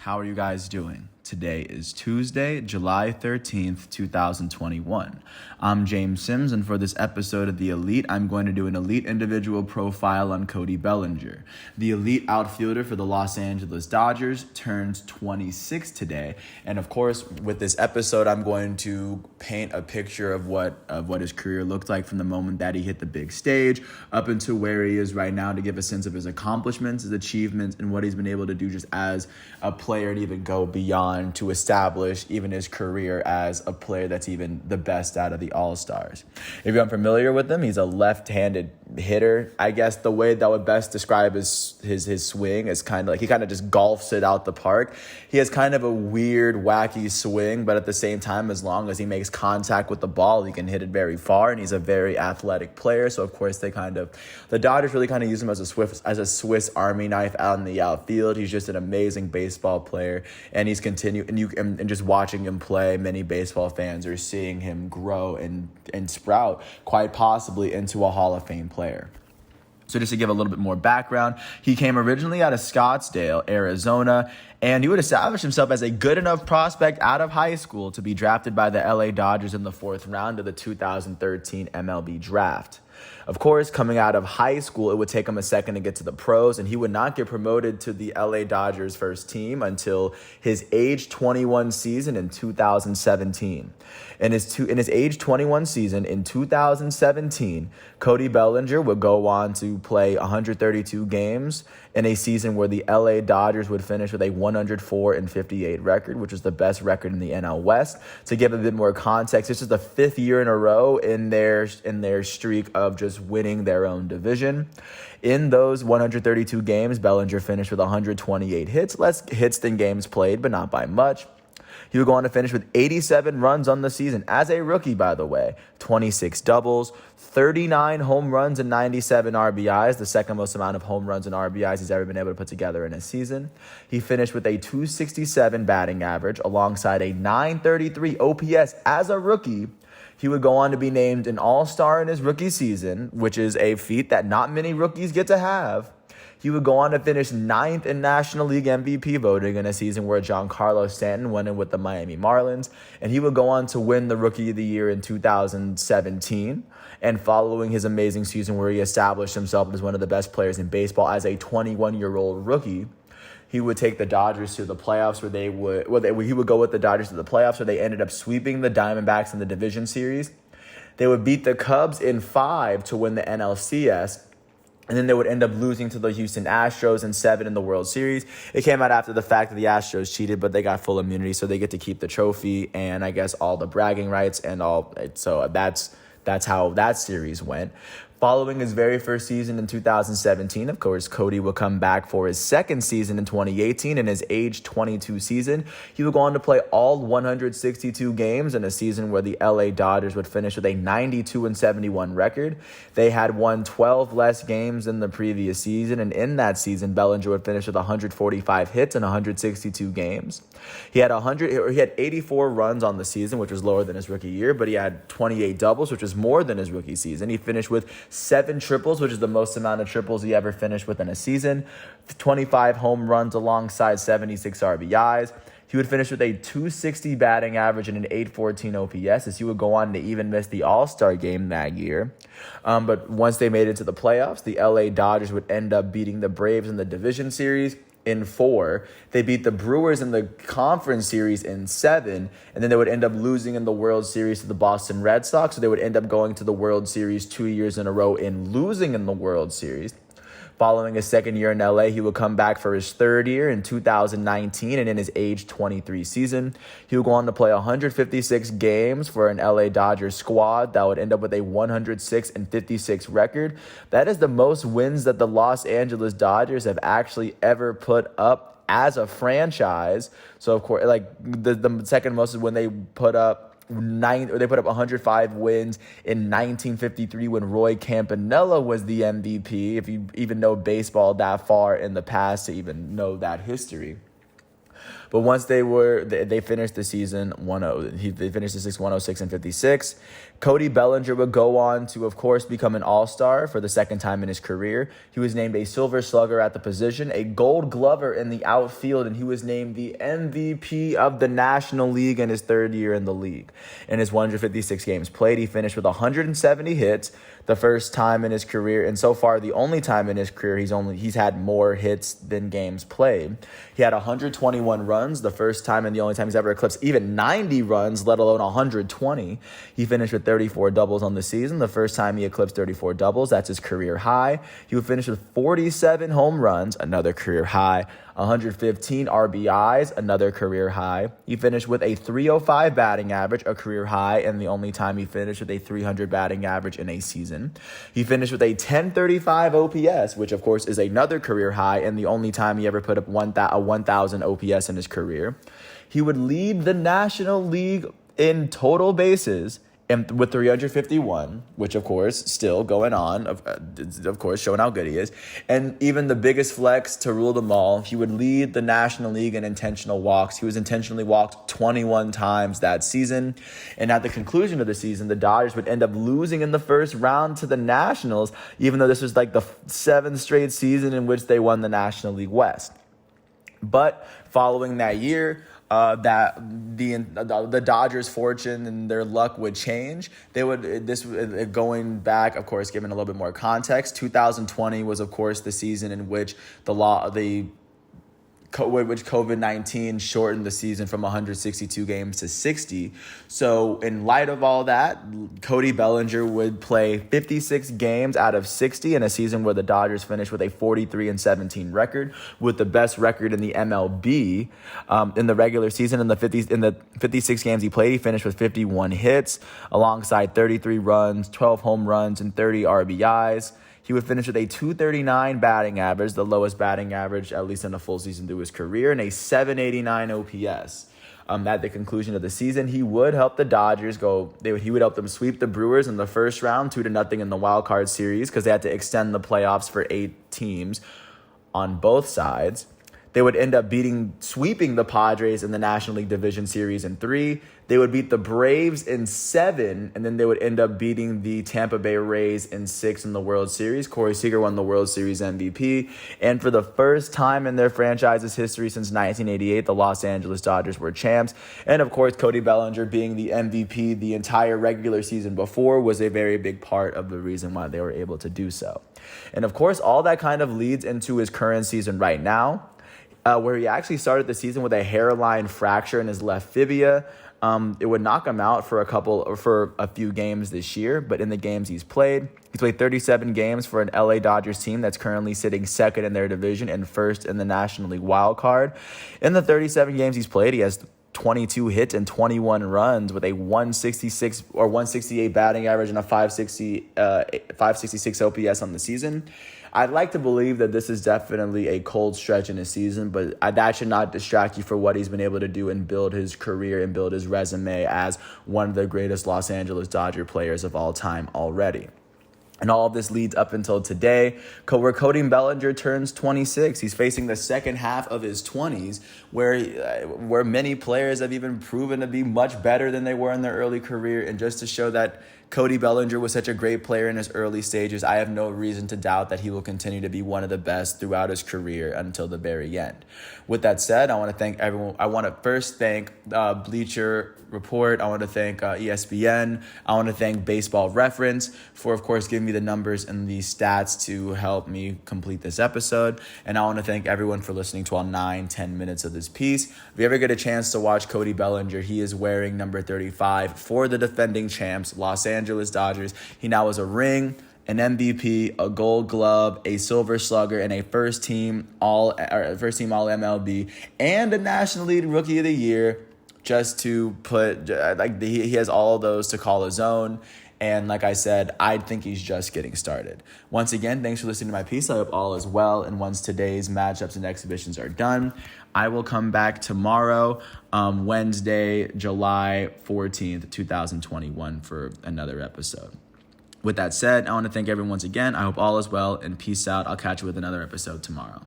How are you guys doing? Today is Tuesday, July 13th, 2021. I'm James Sims, and for this episode of The Elite, I'm going to do an elite individual profile on Cody Bellinger. The elite outfielder for the Los Angeles Dodgers turns 26 today, and of course, with this episode, I'm going to paint a picture of what his career looked like from the moment that he hit the big stage up until where he is right now to give a sense of his accomplishments, his achievements, and what he's been able to do just as a player and even go beyond to establish even his career as a player that's even the best out of the All-Stars. If you're unfamiliar with him, he's a left-handed hitter. I guess the way that would best describe his swing is kind of like he kind of just golfs it out the park. He has kind of a weird, wacky swing, but at the same time, as long as he makes contact with the ball, he can hit it very far, and he's a very athletic player. So, of course, the Dodgers really kind of use him as a Swiss Army knife out in the outfield. He's just an amazing baseball player, and he's and just watching him play, many baseball fans are seeing him grow and sprout quite possibly into a Hall of Fame player. So just to give a little bit more background, he came originally out of Scottsdale, Arizona, and he would establish himself as a good enough prospect out of high school to be drafted by the LA Dodgers in the fourth round of the 2013 MLB draft. Of course, coming out of high school, it would take him a second to get to the pros, and he would not get promoted to the LA Dodgers first team until his age 21 season in 2017. In his age 21 season in 2017, Cody Bellinger would go on to play 132 games in a season where the LA Dodgers would finish with a 104-58 record, which is the best record in the NL West. To give a bit more context, this is the fifth year in a row in their streak of just winning their own division. In those 132 games, Bellinger finished with 128 hits, less hits than games played, but not by much. He would go on to finish with 87 runs on the season as a rookie, by the way, 26 doubles, 39 home runs, and 97 RBIs, the second most amount of home runs and RBIs he's ever been able to put together in a season. He finished with a 267 batting average alongside a 933 OPS as a rookie. He would go on to be named an All-Star in his rookie season, which is a feat that not many rookies get to have. He would go on to finish 9th in National League MVP voting in a season where Giancarlo Stanton went in with the Miami Marlins. And he would go on to win the Rookie of the Year in 2017. And following his amazing season where he established himself as one of the best players in baseball as a 21-year-old rookie, he would take the Dodgers to the playoffs he would go with the Dodgers to the playoffs where they ended up sweeping the Diamondbacks in the division series. They would beat the Cubs in 5 to win the NLCS. And then they would end up losing to the Houston Astros in 7 in the World Series. It came out after the fact that the Astros cheated, but they got full immunity, so they get to keep the trophy and I guess all the bragging rights and all. So that's how that series went. Following his very first season in 2017, of course, Cody would come back for his second season in 2018. In his age 22 season, he would go on to play all 162 games in a season where the LA Dodgers would finish with a 92-71 record. They had won 12 less games than the previous season, and in that season, Bellinger would finish with 145 hits in 162 games. He had 84 runs on the season, which was lower than his rookie year, but he had 28 doubles, which was more than his rookie season. He finished with 7 triples, which is the most amount of triples he ever finished within a season, 25 home runs alongside 76 RBIs. He would finish with a 260 batting average and an 814 OPS, as he would go on to even miss the All-Star game that year. But once they made it to the playoffs, the LA Dodgers would end up beating the Braves in the division series in 4. They beat the Brewers in the conference series in 7, and then they would end up losing in the World Series to the Boston Red Sox. So they would end up going to the World Series 2 years in a row and losing in the World Series. Following his second year in LA, he would come back for his third year in 2019, and in his age 23 season, he would go on to play 156 games for an LA Dodgers squad that would end up with a 106-56 record. That is the most wins that the Los Angeles Dodgers have actually ever put up as a franchise. So, of course, like the second most is when they put up 105 wins in 1953 when Roy Campanella was the MVP, if you even know baseball that far in the past to even know that history. But once they finished the season 1-0. They finished the season 106-56. Cody Bellinger would go on to, of course, become an all-star for the second time in his career. He was named a Silver Slugger at the position, a Gold Glover in the outfield, and he was named the MVP of the National League in his third year in the league. In his 156 games played, he finished with 170 hits, the first time in his career, and so far the only time in his career he's had more hits than games played. He had 121 runs, the first time and the only time he's ever eclipsed even 90 runs, let alone 120. He finished with 34 doubles on the season, the first time he eclipsed 34 doubles. That's his career high. He would finish with 47 home runs, another career high, 115 RBIs, another career high. He finished with a 305 batting average, a career high, and the only time he finished with a 300 batting average in a season. He finished with a 1035 OPS, which of course is another career high, and the only time he ever put up a 1000 OPS in his career. He would lead the National League in total bases and with 351, which of course still going on, of course showing how good he is. And even the biggest flex to rule them all, he would lead the National League in intentional walks. He was intentionally walked 21 times that season. And at the conclusion of the season, the Dodgers would end up losing in the first round to the Nationals, even though this was like the 7th straight season in which they won the National League West. But following that year, that the Dodgers' fortune and their luck would change. Going back, of course, given a little bit more context, 2020 was, of course, the season in which which COVID-19 shortened the season from 162 games to 60. So in light of all that, Cody Bellinger would play 56 games out of 60 in a season where the Dodgers finished with a 43-17 record, with the best record in the MLB. In the regular season, in the 56 games he played, he finished with 51 hits, alongside 33 runs, 12 home runs, and 30 RBIs. He would finish with a 239 batting average, the lowest batting average, at least in a full season through his career, and a 789 OPS. At the conclusion of the season, he would help the Dodgers he would help them sweep the Brewers in the first round, 2-0 in the wild card series, because they had to extend the playoffs for 8 teams on both sides. They would end up sweeping the Padres in the National League Division Series in 3. They would beat the Braves in 7, and then they would end up beating the Tampa Bay Rays in 6 in the World Series. Corey Seager won the World Series MVP. And for the first time in their franchise's history since 1988, the Los Angeles Dodgers were champs. And of course, Cody Bellinger being the MVP the entire regular season before was a very big part of the reason why they were able to do so. And of course, all that kind of leads into his current season right now, where he actually started the season with a hairline fracture in his left fibula. It would knock him out for a few games this year, but in the games he's played 37 games for an LA Dodgers team that's currently sitting second in their division and first in the National League wild card. In the 37 games he's played, he has 22 hits and 21 runs with a 166 or 168 batting average and a 566 OPS on the season. I'd like to believe that this is definitely a cold stretch in his season, but that should not distract you for what he's been able to do and build his career and build his resume as one of the greatest Los Angeles Dodger players of all time already. And all of this leads up until today, where Cody Bellinger turns 26. He's facing the second half of his 20s, where many players have even proven to be much better than they were in their early career. And just to show that Cody Bellinger was such a great player in his early stages, I have no reason to doubt that he will continue to be one of the best throughout his career until the very end. With that said, I want to thank everyone. I want to first thank Bleacher Report. I want to thank ESPN. I want to thank Baseball Reference for, of course, giving me the numbers and the stats to help me complete this episode. And I want to thank everyone for listening to all 9-10 minutes of this piece. If you ever get a chance to watch Cody Bellinger, he is wearing number 35 for the defending champs, Los Angeles Dodgers. He now has a ring, an MVP, a Gold Glove, a Silver Slugger, and a first team all MLB, and a National League Rookie of the Year. Just to put, he has all of those to call his own. And like I said, I think he's just getting started. Once again, thanks for listening to my piece. I hope all is well. And once today's matchups and exhibitions are done, I will come back tomorrow, Wednesday, July 14th, 2021 for another episode. With that said, I want to thank everyone once again. I hope all is well and peace out. I'll catch you with another episode tomorrow.